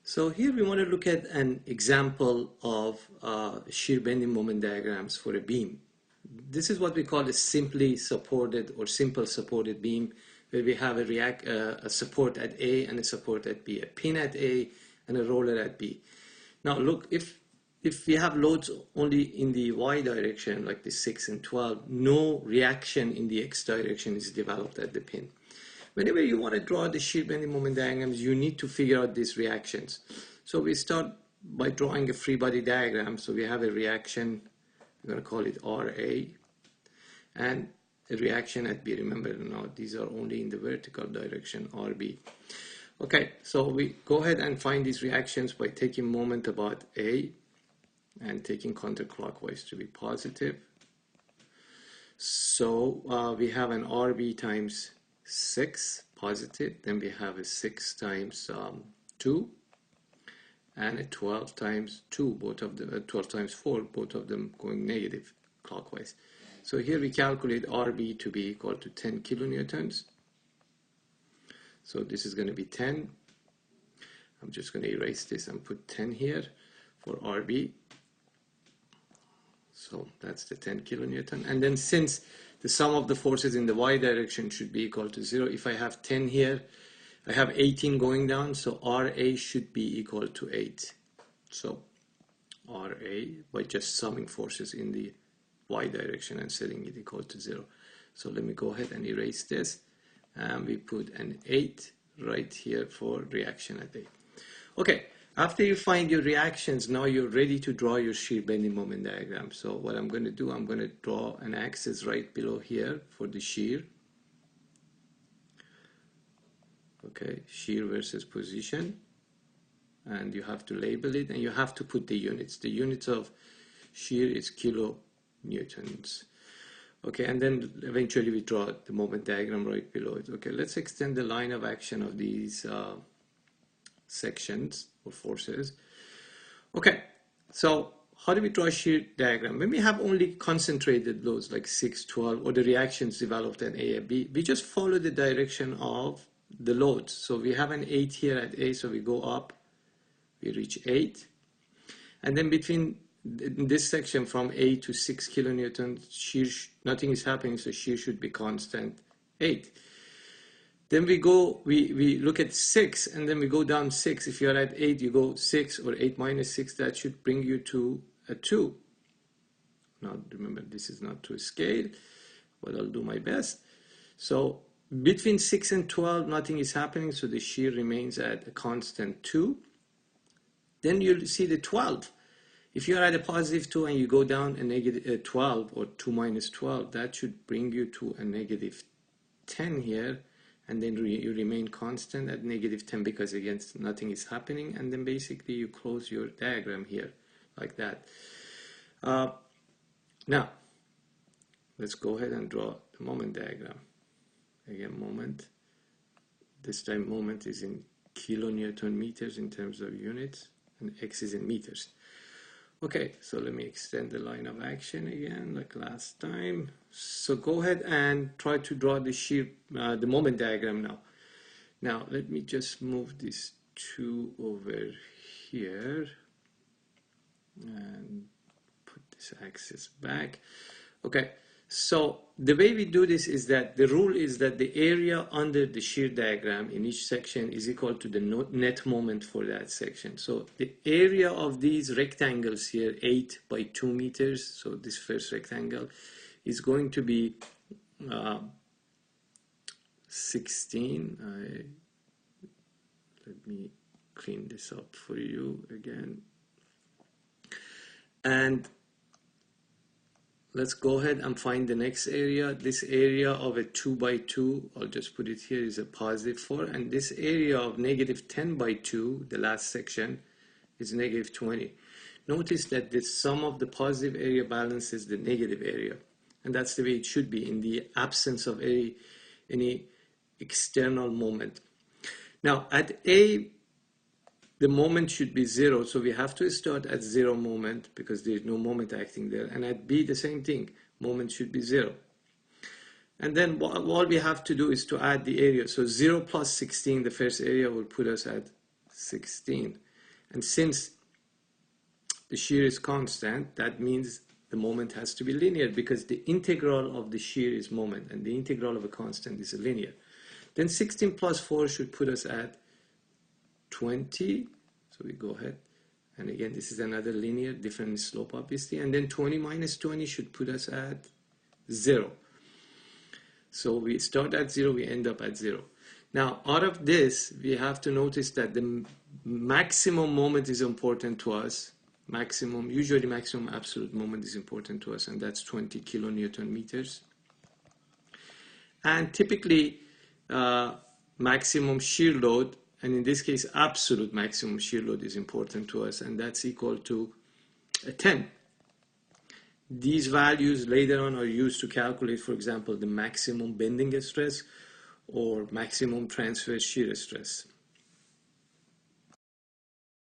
So here we want to look at an example of shear bending moment diagrams for a beam. This is what we call a simply supported or simple supported beam, where we have a support at A and a support at B, a pin at A and a roller at B. Now look, if we have loads only in the Y direction, like the 6 and 12, no reaction in the X direction is developed at the pin. Whenever you want to draw the shear bending moment diagrams, you need to figure out these reactions. So we start by drawing a free body diagram. So we have a reaction, we're going to call it RA, and a reaction at B. Remember now, these are only in the vertical direction, RB. Okay, so we go ahead and find these reactions by taking moment about A and taking counterclockwise to be positive. So we have an RB times 6 positive, then we have a 6 times 2 and a 12 times 2, both of them 12 times 4, both of them going negative clockwise. So here we calculate RB to be equal to 10 kilonewtons. So this is going to be 10. I'm just going to erase this and put 10 here for RB. So that's the 10 kilonewton. And then since the sum of the forces in the Y direction should be equal to 0, if I have 10 here, I have 18 going down, so RA should be equal to 8. So RA, by just summing forces in the Y direction and setting it equal to 0. So let me go ahead and erase this. And we put an 8 right here for reaction at A. Okay. After you find your reactions, now you're ready to draw your shear bending moment diagram. So what I'm going to do, I'm going to draw an axis right below here for the shear. Okay, shear versus position. And you have to label it, and you have to put the units. The units of shear is kilonewtons. Okay, and then eventually we draw the moment diagram right below it. Okay, let's extend the line of action of these sections or forces. Okay, so how do we draw a shear diagram? When we have only concentrated loads like 6, 12, or the reactions developed at A and B, we just follow the direction of the loads. So we have an 8 here at A, so we go up, we reach 8. And then between this section from A to 6 kilonewtons, shear, nothing is happening, so shear should be constant 8. Then we go, we look at 6, and then we go down 6. If you're at 8, you go 6, or 8 minus 6, that should bring you to a 2. Now remember, this is not to scale, but I'll do my best. So between 6 and 12, nothing is happening, so the shear remains at a constant 2. Then you'll see the 12. If you're at a positive 2 and you go down a negative 12, or 2 minus 12, that should bring you to a negative 10 here. And then you remain constant at negative 10 because again nothing is happening, and then basically you close your diagram here like that. Now let's go ahead and draw the moment diagram. Again, moment, this time moment is in kilonewton meters in terms of units, and X is in meters. Okay, so let me extend the line of action again like last time. So go ahead and try to draw the shear, the moment diagram now. Now let me just move this 2 over here and put this axis back. Okay, so the way we do this is that the rule is that the area under the shear diagram in each section is equal to the net moment for that section. So the area of these rectangles here, 8 by 2 meters, so this first rectangle, is going to be 16. Let me clean this up for you again. And let's go ahead and find the next area. This area of a 2 by 2, I'll just put it here, is a positive 4. And this area of negative 10 by 2, the last section, is negative 20. Notice that the sum of the positive area balances the negative area. And that's the way it should be in the absence of any external moment. Now at A, the moment should be 0, so we have to start at 0 moment because there is no moment acting there. And at B, the same thing, moment should be 0. And then all we have to do is to add the area. So 0 plus 16, the first area will put us at 16. And since the shear is constant, that means the moment has to be linear, because the integral of the shear is moment, and the integral of a constant is linear. Then 16 plus 4 should put us at 20. So we go ahead. And again, this is another linear, different slope, obviously. And then 20 minus 20 should put us at 0. So we start at 0, we end up at 0. Now, out of this, we have to notice that the maximum moment is important to us. Usually maximum absolute moment is important to us, and that's 20 kilonewton meters. And typically, maximum shear load, and in this case, absolute maximum shear load is important to us, and that's equal to 10. These values later on are used to calculate, for example, the maximum bending stress or maximum transverse shear stress.